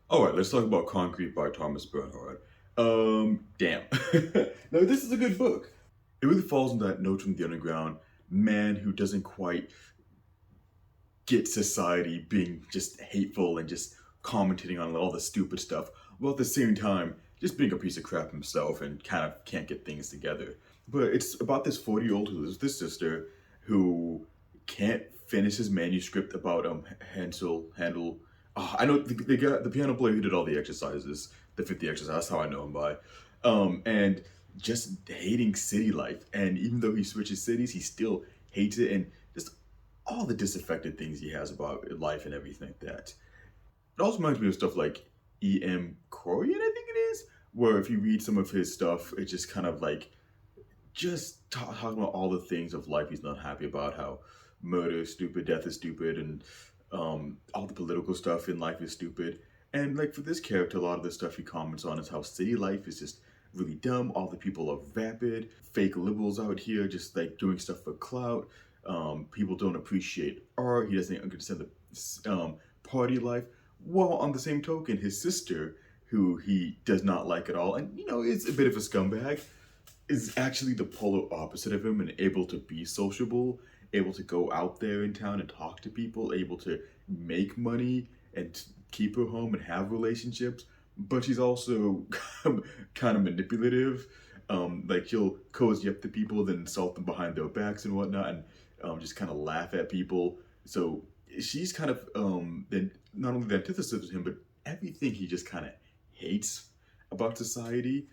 All right, let's talk about Concrete by Thomas Bernhard. Damn. No, this is a good book. It really falls in that note from the underground man who doesn't quite get society being just hateful and just commenting on all the stupid stuff, while at the same time just being a piece of crap himself and kind of can't get things together. But it's about this 40-year-old who lives with his sister who can't finish his manuscript about Handel. Oh, I know the guy, the piano player who did all the exercises, the 50 exercises. That's how I know him by. And just hating city life. And even though he switches cities, he still hates it. And just all the disaffected things he has about life and everything like that. It also reminds me of stuff like E.M. Corian, I think it is, where if you read some of his stuff, it's just kind of like talking about all the things of life he's not happy about, how murder is stupid, death is stupid, and all the political stuff in life is stupid. And like for this character, a lot of the stuff he comments on is how city life is just really dumb. All the people are vapid, fake liberals out here, just like doing stuff for clout. People don't appreciate art. He doesn't understand the party life. While on the same token, his sister, who he does not like at all, and is a bit of a scumbag, is actually the polar opposite of him and able to be sociable, able to go out there in town and talk to people, able to make money and keep her home and have relationships. But she's also kind of manipulative. Like she'll cozy up to people, then insult them behind their backs and whatnot, and just kind of laugh at people. So she's kind of then not only the antithesis of him, but everything he just kind of hates about society.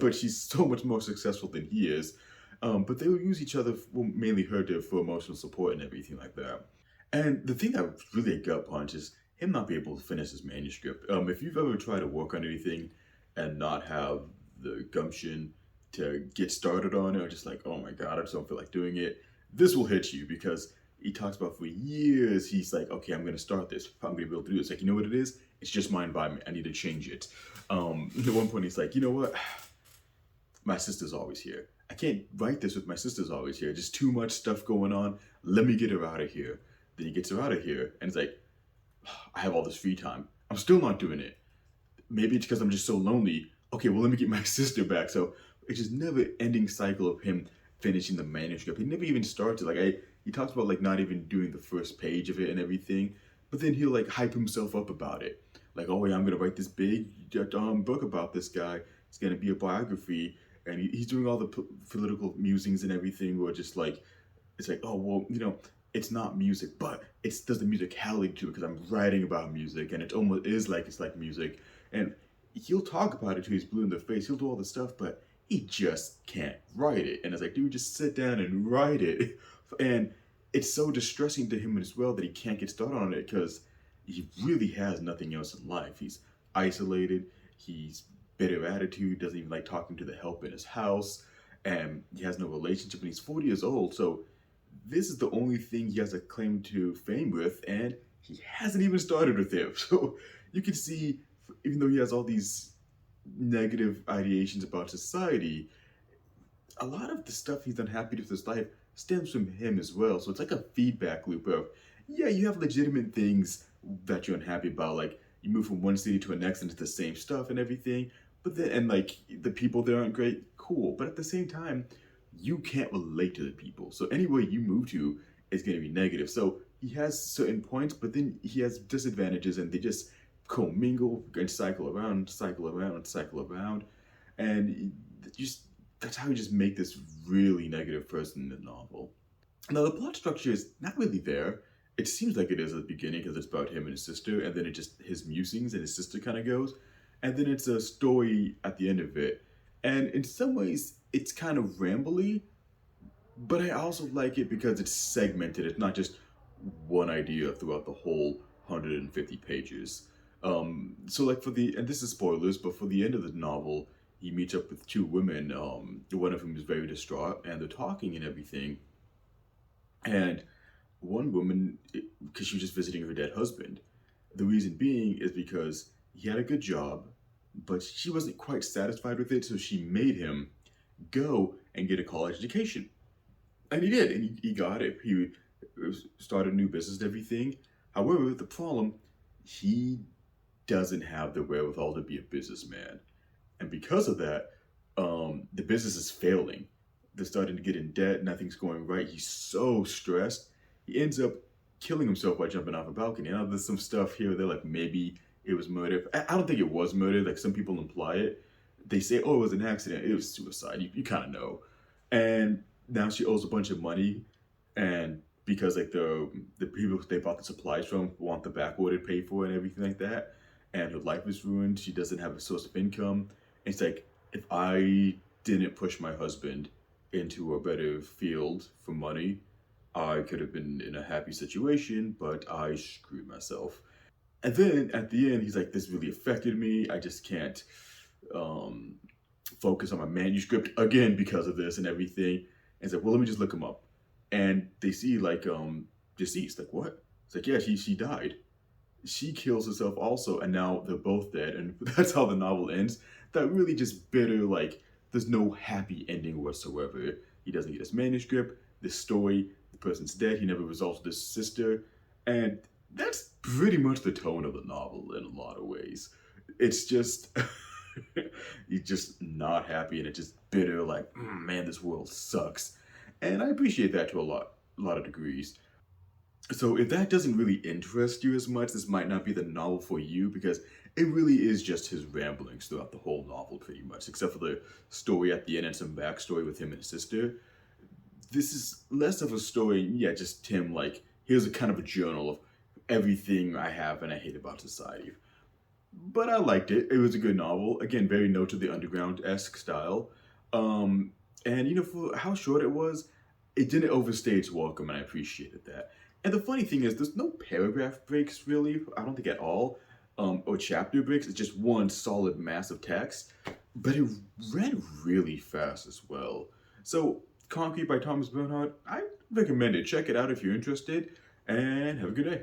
But she's so much more successful than he is. But they will use each other, well, mainly her, for emotional support and everything like that. And the thing that really gut punch is him not being able to finish his manuscript. If you've ever tried to work on anything and not have the gumption to get started on it, or just like, oh my god, I just don't feel like doing it, this will hit you because he talks about for years, he's like, okay, I'm going to start this. I'm going to be able to do this. Like, you know what it is? It's just my environment. I need to change it. At one point, he's like, you know what? My sister's always here. I can't write this with my sister's always here. Just too much stuff going on. Let me get her out of here. Then he gets her out of here, and it's like, I have all this free time. I'm still not doing it. Maybe it's because I'm just so lonely. Okay, well, let me get my sister back. So it's just never ending cycle of him finishing the manuscript. He never even started. He talks about like not even doing the first page of it and everything, but then he'll like hype himself up about it. Like, oh yeah, I'm gonna write this big book about this guy. It's gonna be a biography, and he's doing all the political musings and everything. Where just like it's like, oh well, it's not music, but there's the musicality to it because I'm writing about music, and it almost is like it's like music. And he'll talk about it till he's blue in the face. He'll do all the stuff, but he just can't write it. And it's like, dude, just sit down and write it. And it's so distressing to him as well that he can't get started on it because he really has nothing else in life. He's isolated. He's bitter attitude. Doesn't even like talking to the help in his house, and he has no relationship. And he's 40 years old, so this is the only thing he has a claim to fame with, and he hasn't even started with it. So you can see, even though he has all these negative ideations about society, a lot of the stuff he's unhappy with his life stems from him as well. So it's like a feedback loop of, yeah, you have legitimate things that you're unhappy about, like you move from one city to the next and it's the same stuff and everything. But then, and like the people there aren't great, cool. But at the same time, you can't relate to the people. So anywhere you move to is going to be negative. So he has certain points, but then he has disadvantages, and they just commingle and cycle around, cycle around, cycle around, and just that's how you just make this really negative person in the novel. Now the plot structure is not really there. It seems like it is at the beginning because it's about him and his sister, and then it just his musings and his sister kind of goes, and then it's a story at the end of it. And in some ways, it's kind of rambly, but I also like it because it's segmented. It's not just one idea throughout the whole 150 pages. So like and this is spoilers, but for the end of the novel, he meets up with two women. One of whom is very distraught, and they're talking and everything. And one woman, because she was just visiting her dead husband. The reason being is because he had a good job, but she wasn't quite satisfied with it, so she made him go and get a college education. And he did, and he got it. He started a new business and everything. However, the problem, he doesn't have the wherewithal to be a businessman. And because of that, the business is failing. They're starting to get in debt. Nothing's going right. He's so stressed. He ends up killing himself by jumping off a balcony. Now there's some stuff here. They're like, maybe it was murder. I don't think it was murder. Like some people imply it. They say, oh, it was an accident. It was suicide. You kind of know. And now she owes a bunch of money, and because like the people they bought the supplies from want the back order paid for and everything like that, and her life is ruined. She doesn't have a source of income. And it's like, if I didn't push my husband into a better field for money, I could have been in a happy situation, but I screwed myself. And then at the end, he's like, this really affected me. I just can't um, focus on my manuscript again because of this and everything. And he's like, well, let me just look him up. And they see like deceased. Like, what? It's like, yeah, she died. She kills herself also, and now they're both dead. And that's how the novel ends. That really just bitter, like, there's no happy ending whatsoever. He doesn't get his manuscript, this story, the person's dead, he never resolves with his sister. And that's pretty much the tone of the novel in a lot of ways. It's just, he's just not happy, and it's just bitter, like, man, this world sucks. And I appreciate that to a lot of degrees. So if that doesn't really interest you as much, this might not be the novel for you, because it really is just his ramblings throughout the whole novel pretty much, except for the story at the end and some backstory with him and his sister. This is less of a story, yeah, just him like, here's a kind of a journal of everything I have and I hate about society. But I liked it. It was a good novel. Again, very No to the Underground-esque style. Um, and for how short it was, it didn't overstay its welcome, and I appreciated that. And the funny thing is, there's no paragraph breaks really. I don't think at all, or chapter breaks. It's just one solid mass of text, but it read really fast as well. So, Concrete by Thomas Bernhard, I recommend it. Check it out if you're interested, and have a good day.